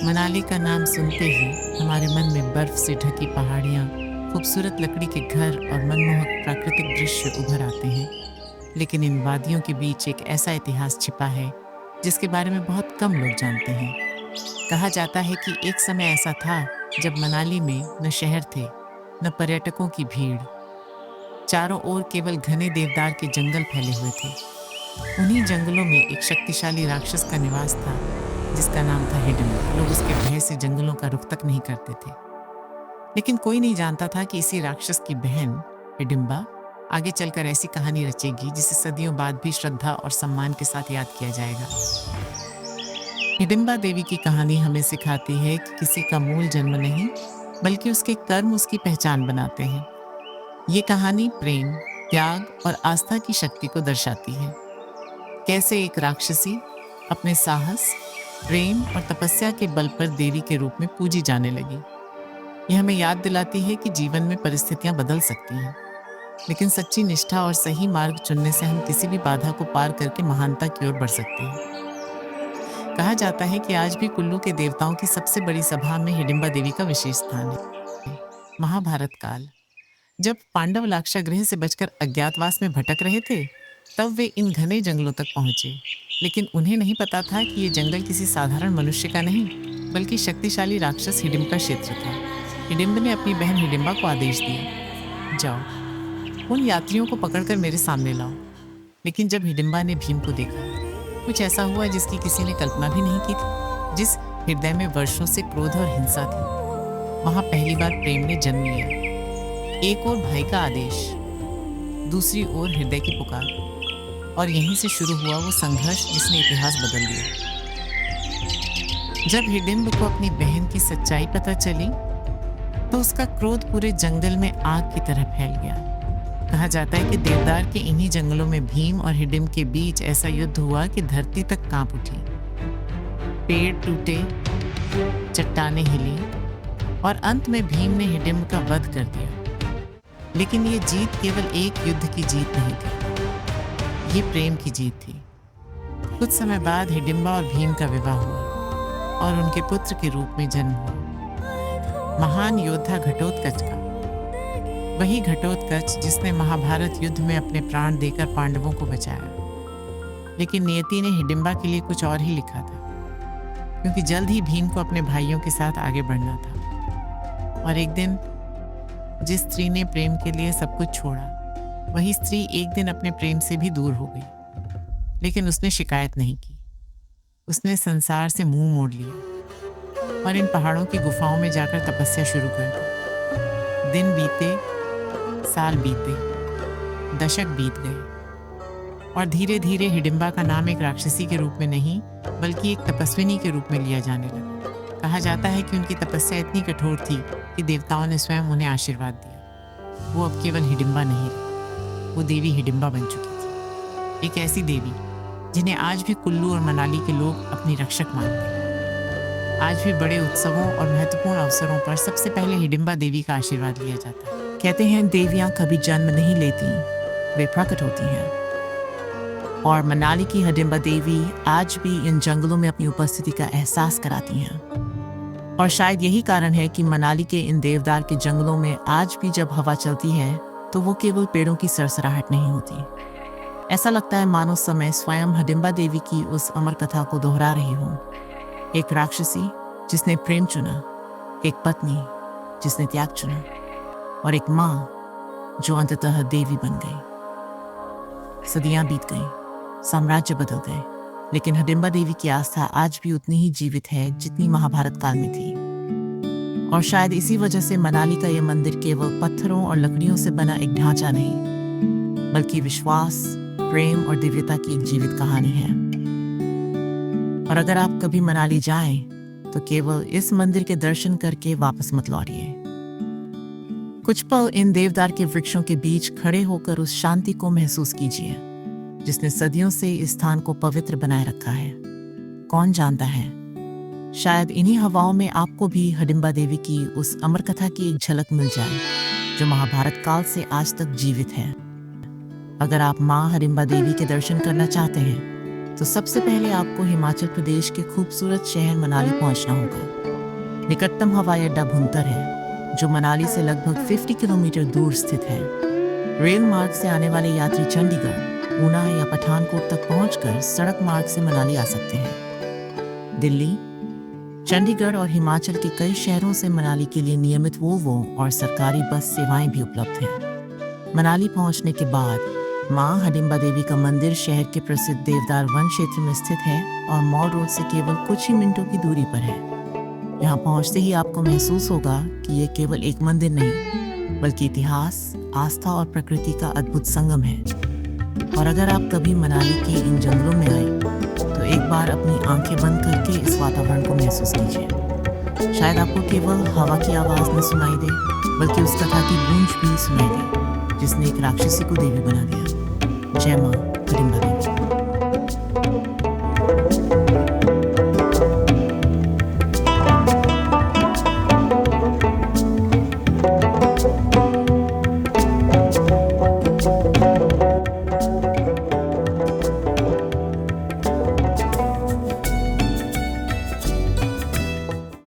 मनाली का नाम सुनते ही हमारे मन में बर्फ से ढकी पहाड़ियाँ, खूबसूरत लकड़ी के घर और मनमोहक प्राकृतिक दृश्य उभर आते हैं। लेकिन इन वादियों के बीच एक ऐसा इतिहास छिपा है जिसके बारे में बहुत कम लोग जानते हैं। कहा जाता है कि एक समय ऐसा था जब मनाली में न शहर थे, न पर्यटकों की भीड़। चारों ओर केवल घने देवदार के जंगल फैले हुए थे। उन्हीं जंगलों में एक शक्तिशाली राक्षस का निवास था जिसका नाम था हिडिंबा। लोग उसके भय से जंगलों का रुख तक नहीं करते थे। लेकिन कोई नहीं जानता था कि इसी राक्षस की बहन हिडिंबा आगे चलकर ऐसी कहानी रचेगी जिसे सदियों बाद भी श्रद्धा और सम्मान के साथ याद किया जाएगा। हिडिंबा देवी की कहानी हमें सिखाती है कि किसी का मूल जन्म नहीं, बल्कि उसके कर्म उसकी पहचान बनाते हैं। ये कहानी प्रेम, त्याग और आस्था की शक्ति को दर्शाती है। कैसे एक राक्षसी अपने साहस, प्रेम और तपस्या के बल पर देवी के रूप में पूजी जाने लगी। यह हमें याद दिलाती है कि जीवन में परिस्थितियां बदल सकती हैं, लेकिन सच्ची निष्ठा और सही मार्ग चुनने से हम किसी भी बाधा को पार करके महानता की ओर बढ़ सकते हैं। कहा जाता है कि आज भी कुल्लू के देवताओं की सबसे बड़ी सभा में हिडिंबा देवी का विशेष स्थान है। महाभारत काल, जब पांडव लाक्षागृह से बचकर अज्ञातवास में भटक रहे थे, तब वे इन घने जंगलों तक पहुंचे। लेकिन उन्हें नहीं पता था कि ये जंगल किसी साधारण मनुष्य का नहीं, बल्कि शक्तिशाली राक्षस हिडिंब का क्षेत्र था। हिडिंब ने अपनी बहन हिडिंबा को आदेश दिया, जाओ, उन यात्रियों को पकड़कर मेरे सामने लाओ। लेकिन जब हिडिंबा ने भीम को देखा, कुछ ऐसा हुआ जिसकी किसी ने कल्पना भी नहीं की थी। जिस हृदय में वर्षों से क्रोध और हिंसा थी, वहां पहली बार प्रेम ने जन्म लिया। एक ओर भाई का आदेश, दूसरी ओर हृदय की पुकार, और यहीं से शुरू हुआ वो संघर्ष जिसने इतिहास बदल दिया। जब हिडिंब को अपनी बहन की सच्चाई पता चली, तो उसका क्रोध पूरे जंगल में आग की तरह फैल गया। कहा जाता है कि देवदार के इन्हीं जंगलों में भीम और हिडिंब के बीच ऐसा युद्ध हुआ कि धरती तक कांप उठी। पेड़ टूटे, चट्टानें हिली, और अंत में भीम ने हिडिंब का वध कर दिया। लेकिन ये जीत केवल एक युद्ध की जीत नहीं थी, ये प्रेम की जीत थी। कुछ समय बाद हिडिंबा और भीम का विवाह हुआ और उनके पुत्र के रूप में जन्म हुआ महान योद्धा घटोत्कच का। वही घटोत्कच जिसने महाभारत युद्ध में अपने प्राण देकर पांडवों को बचाया। लेकिन नियति ने हिडिंबा के लिए कुछ और ही लिखा था, क्योंकि जल्द ही भीम को अपने भाइयों के साथ आगे बढ़ना था। और एक दिन जिस स्त्री ने प्रेम के लिए सब कुछ छोड़ा, वही स्त्री एक दिन अपने प्रेम से भी दूर हो गई। लेकिन उसने शिकायत नहीं की। उसने संसार से मुंह मोड़ लिया और इन पहाड़ों की गुफाओं में जाकर तपस्या शुरू कर दी। दिन बीते, साल बीते, दशक बीत गए, और धीरे धीरे हिडिंबा का नाम एक राक्षसी के रूप में नहीं, बल्कि एक तपस्विनी के रूप में लिया जाने लगा। कहा जाता है कि उनकी तपस्या इतनी कठोर थी कि देवताओं ने स्वयं उन्हें आशीर्वाद दिया। वो अब केवल हिडिंबा नहीं रही, वो देवी हिडिंबा बन चुकी थी। एक ऐसी देवी जिन्हें आज भी कुल्लू और मनाली के लोग अपनी रक्षक मानते हैं। आज भी बड़े उत्सवों और महत्वपूर्ण अवसरों पर सबसे पहले हिडिंबा देवी का आशीर्वाद लिया जाता है। कहते हैं देवियां कभी जन्म नहीं लेती, वे प्रकट होती हैं। और मनाली की हिडिंबा देवी आज भी इन जंगलों में अपनी उपस्थिति का एहसास कराती हैं। और शायद यही कारण है कि मनाली के इन देवदार के जंगलों में आज भी जब हवा चलती है, तो वो केवल पेड़ों की सरसराहट नहीं होती। ऐसा लगता है मानो समय स्वयं हिडिंबा देवी की उस अमर कथा को दोहरा रही हो। एक राक्षसी जिसने प्रेम चुना, एक पत्नी जिसने त्याग चुना, और एक माँ जो अंततः देवी बन गई। सदियां बीत गईं, साम्राज्य बदल गए, लेकिन हिडिंबा देवी की आस्था आज भी उतनी ही जीवित है जितनी महाभारत काल में थी। और शायद इसी वजह से मनाली का यह मंदिर केवल पत्थरों और लकड़ियों से बना एक ढांचा नहीं, बल्कि विश्वास, प्रेम और दिव्यता की एक जीवित कहानी है। और अगर आप कभी मनाली जाएं, तो केवल इस मंदिर के दर्शन करके वापस मत लौटिए। कुछ पल इन देवदार के वृक्षों के बीच खड़े होकर उस शांति को महसूस कीजिए, जिसने सदियों से इस स्थान को पवित्र बनाए रखा है। कौन जानता है, शायद इन्हीं हवाओं में आपको भी हिडिंबा देवी की उस अमर कथा की एक झलक मिल जाए, जो महाभारत काल से आज तक जीवित है। अगर आप माँ हिडिंबा देवी के दर्शन करना चाहते हैं, तो सबसे पहले आपको हिमाचल प्रदेश के खूबसूरत शहर मनाली पहुंचना होगा। निकटतम हवाई अड्डा भुंतर है, जो मनाली से लगभग 50 किलोमीटर दूर स्थित है। रेल मार्ग से आने वाले यात्री चंडीगढ़, ऊना या पठानकोट तक पहुंचकर सड़क मार्ग से मनाली आ सकते हैं। दिल्ली, चंडीगढ़ और हिमाचल के कई शहरों से मनाली के लिए नियमित वोल्वो और सरकारी बस सेवाएं भी उपलब्ध हैं। मनाली पहुंचने के बाद मां हडिम्बा देवी का मंदिर शहर के प्रसिद्ध देवदार वन क्षेत्र में स्थित है और मॉल रोड से केवल कुछ ही मिनटों की दूरी पर है। यहाँ पहुंचते ही आपको महसूस होगा कि ये केवल एक मंदिर नहीं, बल्कि इतिहास, आस्था और प्रकृति का अद्भुत संगम है। और अगर आप कभी मनाली के इन जंगलों में आए तो एक बार अपनी आंखें बंद करके इस वातावरण को महसूस कीजिए। शायद आपको केवल हवा की आवाज न सुनाई दे, बल्कि उस कथा की गूंज भी सुनाई दे, जिसने एक राक्षसी को देवी बना दिया। जय मां हडिम्बा देवी।